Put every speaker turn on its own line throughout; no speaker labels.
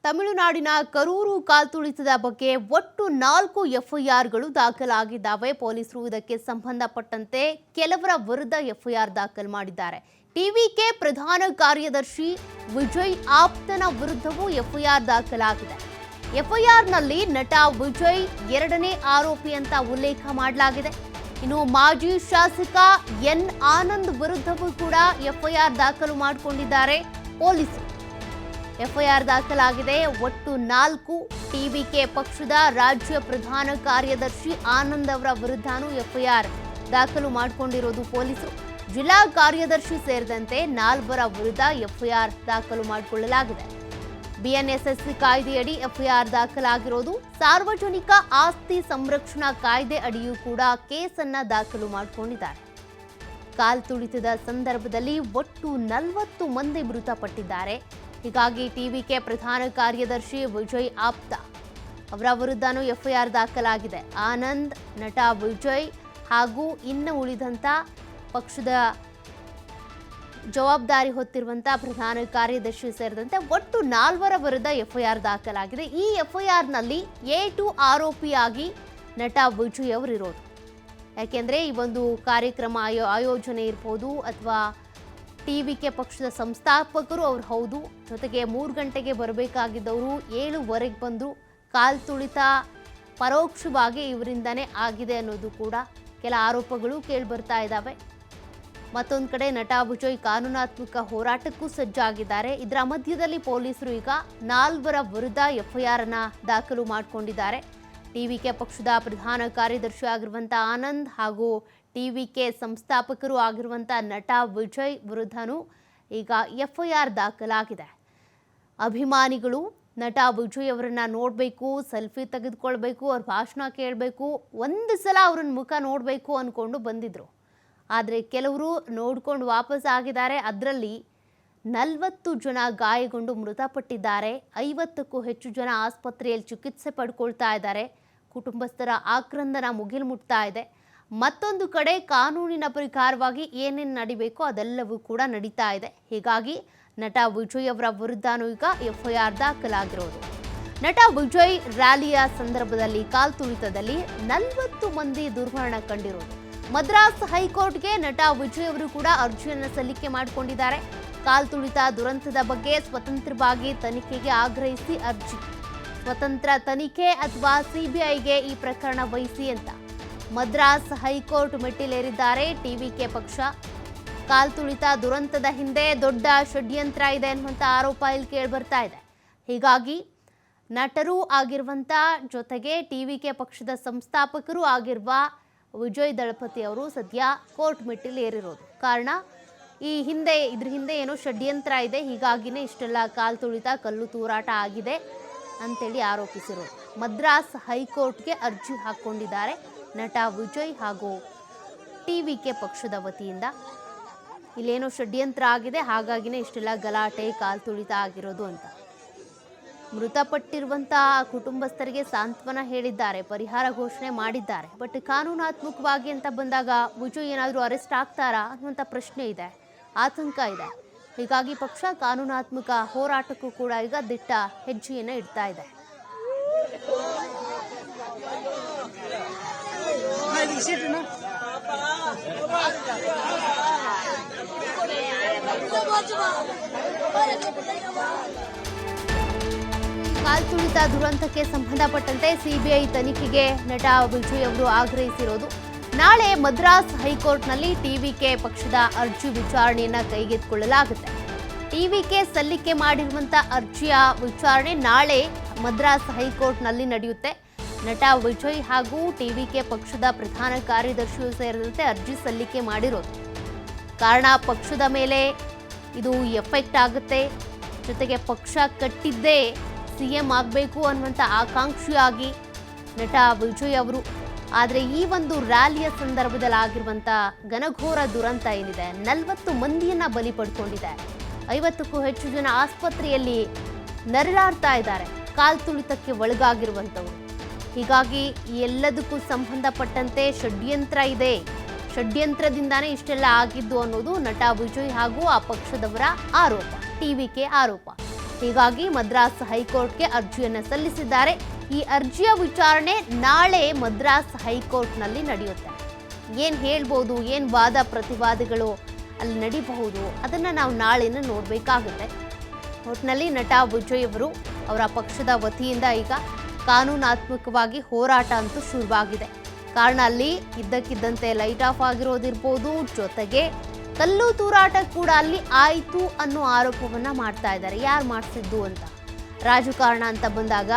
ತಮಿಳುನಾಡಿನ ಕರೂರು ಕಾಲ್ತುಳಿತದ ಬಗ್ಗೆ ಒಟ್ಟು 4 ಎಫ್ಐಆರ್ಗಳು ದಾಖಲಾಗಿದ್ದಾವೆ. ಪೊಲೀಸರು ಇದಕ್ಕೆ ಸಂಬಂಧಪಟ್ಟಂತೆ ಕೆಲವರ ವಿರುದ್ಧ ಎಫ್ಐಆರ್ ದಾಖಲು ಮಾಡಿದ್ದಾರೆ. ಟಿವಿಕೆ ಪ್ರಧಾನ ಕಾರ್ಯದರ್ಶಿ ವಿಜಯ್ ಆಪ್ತನ ವಿರುದ್ಧವೂ ಎಫ್ಐಆರ್ ದಾಖಲಾಗಿದೆ. ಎಫ್ಐಆರ್ನಲ್ಲಿ ನಟ ವಿಜಯ್ ಎರಡನೇ ಆರೋಪಿ ಅಂತ ಉಲ್ಲೇಖ ಮಾಡಲಾಗಿದೆ. ಇನ್ನು ಮಾಜಿ ಶಾಸಕ ಎನ್ ಆನಂದ್ ವಿರುದ್ಧವೂ ಕೂಡ ಎಫ್ಐಆರ್ ದಾಖಲು ಮಾಡಿಕೊಂಡಿದ್ದಾರೆ ಪೊಲೀಸರು. ಎಫ್ಐಆರ್ ದಾಖಲಾಗಿದೆ. ಒಟ್ಟು 4 ಟಿವಿಕೆ ಪಕ್ಷದ ರಾಜ್ಯ ಪ್ರಧಾನ ಕಾರ್ಯದರ್ಶಿ ಆನಂದ್ ಅವರ ವಿರುದ್ಧನೂ ಎಫ್ಐಆರ್ ದಾಖಲು ಮಾಡಿಕೊಂಡಿರೋದು ಪೊಲೀಸರು. ಜಿಲ್ಲಾ ಕಾರ್ಯದರ್ಶಿ ಸೇರಿದಂತೆ 4 ವಿರುದ್ಧ ಎಫ್ಐಆರ್ ದಾಖಲು ಮಾಡಿಕೊಳ್ಳಲಾಗಿದೆ. ಬಿಎನ್ಎಸ್ಎಸ್ ಕಾಯ್ದೆಯಡಿ ಎಫ್ಐಆರ್ ದಾಖಲಾಗಿರೋದು. ಸಾರ್ವಜನಿಕ ಆಸ್ತಿ ಸಂರಕ್ಷಣಾ ಕಾಯ್ದೆ ಅಡಿಯೂ ಕೂಡ ಕೇಸನ್ನ ದಾಖಲು ಮಾಡಿಕೊಂಡಿದ್ದಾರೆ. ಕಾಲ್ತುಳಿತದ ಸಂದರ್ಭದಲ್ಲಿ ಒಟ್ಟು 40 ಮಂದಿ ಮೃತಪಟ್ಟಿದ್ದಾರೆ. ಹೀಗಾಗಿ ಟಿವಿಕೆ ಪ್ರಧಾನ ಕಾರ್ಯದರ್ಶಿ ವಿಜಯ್ ಆಪ್ತ ಅವರ ವಿರುದ್ಧನೂ ಎಫ್ಐಆರ್ ದಾಖಲಾಗಿದೆ. ಆನಂದ್, ನಟ ವಿಜಯ್ ಹಾಗೂ ಇನ್ನು ಉಳಿದಂಥ ಪಕ್ಷದ ಜವಾಬ್ದಾರಿ ಹೊತ್ತಿರುವಂಥ ಪ್ರಧಾನ ಕಾರ್ಯದರ್ಶಿ ಸೇರಿದಂತೆ ಒಟ್ಟು 4 ವಿರುದ್ಧ ಎಫ್ಐಆರ್ ದಾಖಲಾಗಿದೆ. ಈ ಎಫ್ಐಆರ್ನಲ್ಲಿ A2 ಆರೋಪಿಯಾಗಿ ನಟ ವಿಜಯ್ ಅವರಿರೋದು. ಯಾಕೆಂದರೆ ಈ ಒಂದು ಕಾರ್ಯಕ್ರಮ ಆಯೋಜನೆ ಇರ್ಬೋದು ಅಥವಾ ಟಿವಿಕೆ ಪಕ್ಷದ ಸಂಸ್ಥಾಪಕರು ಅವ್ರು ಹೌದು. ಜೊತೆಗೆ 3 ಗಂಟೆಗೆ ಬರಬೇಕಾಗಿದ್ದವರು 7:15 ಬಂದರು. ಕಾಲ್ತುಳಿತ ಪರೋಕ್ಷವಾಗಿ ಇವರಿಂದನೇ ಆಗಿದೆ ಅನ್ನೋದು ಕೂಡ ಕೆಲ ಆರೋಪಗಳು ಕೇಳಿಬರ್ತಾ ಇದ್ದಾವೆ. ಮತ್ತೊಂದು ಕಡೆ ನಟ ವಿಜಯ್ ಕಾನೂನಾತ್ಮಕ ಹೋರಾಟಕ್ಕೂ ಸಜ್ಜಾಗಿದ್ದಾರೆ. ಇದರ ಮಧ್ಯದಲ್ಲಿ ಪೊಲೀಸರು ಈಗ 4 ವಿರುದ್ಧ ಎಫ್ಐಆರ್ ಅನ್ನ ದಾಖಲು ಮಾಡಿಕೊಂಡಿದ್ದಾರೆ. ಟಿವಿಕೆ ಪಕ್ಷದ ಪ್ರಧಾನ ಕಾರ್ಯದರ್ಶಿ ಆಗಿರುವಂಥ ಆನಂದ್ ಹಾಗೂ ಟಿವಿಕೆ ಸಂಸ್ಥಾಪಕರು ಆಗಿರುವಂಥ ನಟ ವಿಜಯ್ ವಿರುದ್ಧನೂ ಈಗ ಎಫ್ಐಆರ್ ದಾಖಲಾಗಿದೆ. ಅಭಿಮಾನಿಗಳು ನಟ ವಿಜಯ್ ಅವರನ್ನ ನೋಡಬೇಕು, ಸೆಲ್ಫಿ ತೆಗೆದುಕೊಳ್ಬೇಕು, ಅವ್ರ ಭಾಷಣ ಕೇಳಬೇಕು, ಒಂದು ಸಲ ಅವ್ರನ್ನ ಮುಖ ನೋಡಬೇಕು ಅಂದ್ಕೊಂಡು ಬಂದಿದ್ರು. ಆದರೆ ಕೆಲವರು ನೋಡ್ಕೊಂಡು ವಾಪಸ್ ಆಗಿದ್ದಾರೆ. ಅದರಲ್ಲಿ 40 ಜನ ಗಾಯಗೊಂಡು ಮೃತಪಟ್ಟಿದ್ದಾರೆ. 50ಕ್ಕೂ ಹೆಚ್ಚು ಜನ ಆಸ್ಪತ್ರೆಯಲ್ಲಿ ಚಿಕಿತ್ಸೆ ಪಡ್ಕೊಳ್ತಾ ಇದ್ದಾರೆ. ಕುಟುಂಬಸ್ಥರ ಆಕ್ರಂದನ ಮುಗಿಲು ಮುಟ್ತಾ ಇದೆ. ಮತ್ತೊಂದು ಕಡೆ ಕಾನೂನಿನ ಪ್ರಕಾರವಾಗಿ ಏನೇನು ನಡಿಬೇಕೋ ಅದೆಲ್ಲವೂ ಕೂಡ ನಡೀತಾ ಇದೆ. ಹೀಗಾಗಿ ನಟ ವಿಜಯ್ ಅವರ ವಿರುದ್ಧನೂ ಈಗ ಎಫ್ಐಆರ್ ದಾಖಲಾಗಿರೋದು. ನಟ ವಿಜಯ್ ರ್ಯಾಲಿಯ ಸಂದರ್ಭದಲ್ಲಿ ಕಾಲ್ತುಳಿತದಲ್ಲಿ 40 ಮಂದಿ ದುರ್ಮರಣ ಕಂಡಿರೋದು. ಮದ್ರಾಸ್ ಹೈಕೋರ್ಟ್ಗೆ ನಟ ವಿಜಯ್ ಅವರು ಕೂಡ ಅರ್ಜಿಯನ್ನು ಸಲ್ಲಿಕೆ ಮಾಡಿಕೊಂಡಿದ್ದಾರೆ. ಕಾಲ್ತುಳಿತ ದುರಂತದ ಬಗ್ಗೆ ಸ್ವತಂತ್ರವಾಗಿ ತನಿಖೆಗೆ ಆಗ್ರಹಿಸಿ ಅರ್ಜಿ. ಸ್ವತಂತ್ರ ತನಿಖೆ ಅಥವಾ ಸಿಬಿಐಗೆ ಈ ಪ್ರಕರಣ ವಹಿಸಿ ಅಂತ ಮದ್ರಾಸ್ ಹೈಕೋರ್ಟ್ ಮೆಟ್ಟಿಲೇರಿದ್ದಾರೆ ಟಿವಿಕೆ ಪಕ್ಷ. ಕಾಲ್ತುಳಿತ ದುರಂತದ ಹಿಂದೆ ದೊಡ್ಡ ಷಡ್ಯಂತ್ರ ಇದೆ ಅನ್ನುವಂಥ ಆರೋಪ ಇಲ್ಲಿ ಕೇಳಿಬರ್ತಾ ಇದೆ. ಹೀಗಾಗಿ ನಟರೂ ಆಗಿರುವಂಥ ಜೊತೆಗೆ ಟಿವಿಕೆ ಪಕ್ಷದ ಸಂಸ್ಥಾಪಕರು ಆಗಿರುವ ವಿಜಯ್ ದಳಪತಿ ಅವರು ಸದ್ಯ ಕೋರ್ಟ್ ಮೆಟ್ಟಿಲೇರಿರೋದು. ಕಾರಣ ಇದ್ರ ಹಿಂದೆ ಏನೋ ಷಡ್ಯಂತ್ರ ಇದೆ, ಹೀಗಾಗಿನೇ ಇಷ್ಟೆಲ್ಲ ಕಾಲ್ತುಳಿತ ಕಲ್ಲು ತೂರಾಟ ಆಗಿದೆ ಅಂತೇಳಿ ಆರೋಪಿಸಿರೋದು. ಮದ್ರಾಸ್ ಹೈಕೋರ್ಟ್ಗೆ ಅರ್ಜಿ ಹಾಕ್ಕೊಂಡಿದ್ದಾರೆ ನಟ ವಿಜಯ್ ಹಾಗೂ ಟಿವಿಕೆ ಪಕ್ಷದ ವತಿಯಿಂದ. ಇಲ್ಲೇನೋ ಷಡ್ಯಂತ್ರ ಆಗಿದೆ, ಹಾಗಾಗಿನೇ ಇಷ್ಟೆಲ್ಲ ಗಲಾಟೆ ಕಾಲ್ತುಳಿತ ಆಗಿರೋದು ಅಂತ. ಮೃತಪಟ್ಟಿರುವಂತಹ ಕುಟುಂಬಸ್ಥರಿಗೆ ಸಾಂತ್ವನ ಹೇಳಿದ್ದಾರೆ, ಪರಿಹಾರ ಘೋಷಣೆ ಮಾಡಿದ್ದಾರೆ. ಬಟ್ ಕಾನೂನಾತ್ಮಕವಾಗಿ ಅಂತ ಬಂದಾಗ ವಿಜಯ್ ಏನಾದರೂ ಅರೆಸ್ಟ್ ಆಗ್ತಾರಾ ಅನ್ನುವಂಥ ಪ್ರಶ್ನೆ ಇದೆ, ಆತಂಕ ಇದೆ. ಹೀಗಾಗಿ ಪಕ್ಷ ಕಾನೂನಾತ್ಮಕ ಹೋರಾಟಕ್ಕೂ ಕೂಡ ಈಗ ದಿಟ್ಟ ಹೆಜ್ಜೆಯನ್ನು ಇಡ್ತಾ ಇದೆ. ಕಾಲ್ತುಳಿತ ದುರಂತಕ್ಕೆ ಸಂಬಂಧಪಟ್ಟಂತೆ ಸಿಬಿಐ ತನಿಖೆಗೆ ನಟ ವಿಜಯ್ ಅವರು ಆಗ್ರಹಿಸಿರೋದು. ನಾಳೆ ಮದ್ರಾಸ್ ಹೈಕೋರ್ಟ್ನಲ್ಲಿ ಟಿವಿಕೆ ಪಕ್ಷದ ಅರ್ಜಿ ವಿಚಾರಣೆಯನ್ನ ಕೈಗೆತ್ತಿಕೊಳ್ಳಲಾಗುತ್ತೆ. ಟಿವಿಕೆ ಸಲ್ಲಿಕೆ ಮಾಡಿರುವಂಥ ಅರ್ಜಿಯ ವಿಚಾರಣೆ ನಾಳೆ ಮದ್ರಾಸ್ ಹೈಕೋರ್ಟ್ನಲ್ಲಿ ನಡೆಯುತ್ತೆ. ನಟ ವಿಜಯ್ ಹಾಗೂ ಟಿವಿಕೆ ಪಕ್ಷದ ಪ್ರಧಾನ ಕಾರ್ಯದರ್ಶಿಯೂ ಸೇರಿದಂತೆ ಅರ್ಜಿ ಸಲ್ಲಿಕೆ ಮಾಡಿರೋದು. ಕಾರಣ ಪಕ್ಷದ ಮೇಲೆ ಇದು ಎಫೆಕ್ಟ್ ಆಗುತ್ತೆ. ಜೊತೆಗೆ ಪಕ್ಷ ಕಟ್ಟಿದ್ದೇ ಸಿಎಂ ಆಗಬೇಕು ಅನ್ನುವಂಥ ಆಕಾಂಕ್ಷಿಯಾಗಿ ನಟ ವಿಜಯ್ ಅವರು. ಆದರೆ ಈ ಒಂದು ರ್ಯಾಲಿಯ ಸಂದರ್ಭದಲ್ಲಿ ಆಗಿರುವಂಥ ಘನಘೋರ ದುರಂತ ಏನಿದೆ, 40 ಮಂದಿಯನ್ನ ಬಲಿ ಪಡ್ಕೊಂಡಿದೆ. 50ಕ್ಕೂ ಹೆಚ್ಚು ಜನ ಆಸ್ಪತ್ರೆಯಲ್ಲಿ ನರಳಾಡ್ತಾ ಇದ್ದಾರೆ, ಕಾಲ್ತುಳಿತಕ್ಕೆ ಒಳಗಾಗಿರುವಂಥವ್ರು. ಹೀಗಾಗಿ ಎಲ್ಲದಕ್ಕೂ ಸಂಬಂಧಪಟ್ಟಂತೆ ಷಡ್ಯಂತ್ರ ಇದೆ. ಷಡ್ಯಂತ್ರದಿಂದಾನೇ ಇಷ್ಟೆಲ್ಲ ಆಗಿದ್ದು ಅನ್ನೋದು ನಟ ವಿಜಯ್ ಹಾಗೂ ಆ ಪಕ್ಷದವರ ಆರೋಪ, ಟಿವಿಕೆ ಆರೋಪ. ಹೀಗಾಗಿ ಮದ್ರಾಸ್ ಹೈಕೋರ್ಟ್ಗೆ ಅರ್ಜಿಯನ್ನು ಸಲ್ಲಿಸಿದ್ದಾರೆ. ಈ ಅರ್ಜಿಯ ವಿಚಾರಣೆ ನಾಳೆ ಮದ್ರಾಸ್ ಹೈಕೋರ್ಟ್ನಲ್ಲಿ ನಡೆಯುತ್ತೆ. ಏನು ಹೇಳ್ಬೋದು, ಏನು ವಾದ ಪ್ರತಿವಾದಗಳು ಅಲ್ಲಿ ನಡೀಬಹುದು, ಅದನ್ನು ನಾವು ನಾಳೆನ ನೋಡಬೇಕಾಗುತ್ತೆ. ಒಟ್ಟಿನಲ್ಲಿ ನಟ ವಿಜಯ್ ಅವರು ಅವರ ಪಕ್ಷದ ವತಿಯಿಂದ ಈಗ ಕಾನೂನಾತ್ಮಕವಾಗಿ ಹೋರಾಟ ಅಂತೂ ಶುರುವಾಗಿದೆ. ಕಾರಣ ಅಲ್ಲಿ ಇದ್ದಕ್ಕಿದ್ದಂತೆ ಲೈಟ್ ಆಫ್ ಆಗಿರೋದಿರ್ಬೋದು, ಜೊತೆಗೆ ಕಲ್ಲು ತೂರಾಟ ಕೂಡ ಅಲ್ಲಿ ಆಯಿತು ಅನ್ನೋ ಆರೋಪವನ್ನು ಮಾಡ್ತಾ ಇದ್ದಾರೆ. ಯಾರು ಮಾಡಿಸಿದ್ದು ಅಂತ, ರಾಜಕಾರಣ ಅಂತ ಬಂದಾಗ,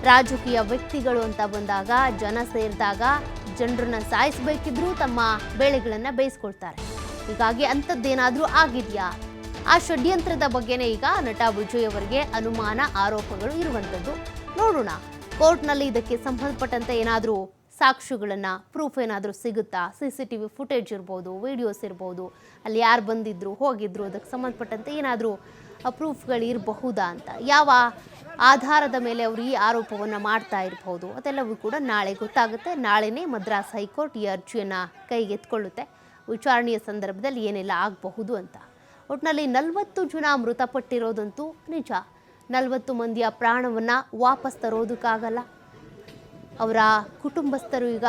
ರಾಜಕೀಯ ವ್ಯಕ್ತಿಗಳು ಅಂತ ಬಂದಾಗ, ಜನ ಸೇರಿದಾಗ ಜನರನ್ನ ಸಾಯಿಸಬೇಕಿದ್ರೂ ತಮ್ಮ ಬೇಳೆಗಳನ್ನು ಬೇಯಿಸ್ಕೊಳ್ತಾರೆ. ಹೀಗಾಗಿ ಅಂಥದ್ದೇನಾದರೂ ಆಗಿದೆಯಾ, ಆ ಷಡ್ಯಂತ್ರದ ಬಗ್ಗೆನೇ ಈಗ ನಟ ವಿಜಯ್ ಅವರಿಗೆ ಅನುಮಾನ, ಆರೋಪಗಳು ಇರುವಂಥದ್ದು. ನೋಡೋಣ ಕೋರ್ಟ್ನಲ್ಲಿ ಇದಕ್ಕೆ ಸಂಬಂಧಪಟ್ಟಂತೆ ಏನಾದರೂ ಸಾಕ್ಷಿಗಳನ್ನು, ಪ್ರೂಫ್ ಏನಾದರೂ ಸಿಗುತ್ತಾ, CCTV ಫುಟೇಜ್ ಇರ್ಬೋದು, ವಿಡಿಯೋಸ್ ಇರ್ಬೋದು, ಅಲ್ಲಿ ಯಾರು ಬಂದಿದ್ರು ಹೋಗಿದ್ರು, ಅದಕ್ಕೆ ಸಂಬಂಧಪಟ್ಟಂತೆ ಏನಾದರೂ ಪ್ರೂಫ್ಗಳು ಇರಬಹುದಾ ಅಂತ, ಯಾವ ಆಧಾರದ ಮೇಲೆ ಅವರು ಈ ಆರೋಪವನ್ನು ಮಾಡ್ತಾ ಇರಬಹುದು, ಅದೆಲ್ಲವೂ ಕೂಡ ನಾಳೆ ಗೊತ್ತಾಗುತ್ತೆ. ನಾಳೆನೇ ಮದ್ರಾಸ್ ಹೈಕೋರ್ಟ್ ಈ ಅರ್ಜಿಯನ್ನು ಕೈಗೆತ್ತಿಕೊಳ್ಳುತ್ತೆ. ವಿಚಾರಣೆಯ ಸಂದರ್ಭದಲ್ಲಿ ಏನೆಲ್ಲ ಆಗಬಹುದು ಅಂತ. ಒಟ್ಟಿನಲ್ಲಿ 40 ಜನ ಮೃತಪಟ್ಟಿರೋದಂತೂ ನಿಜ. 40 ಮಂದಿಯ ಪ್ರಾಣವನ್ನು ವಾಪಸ್ ತರೋದಕ್ಕಾಗಲ್ಲ. ಅವರ ಕುಟುಂಬಸ್ಥರು ಈಗ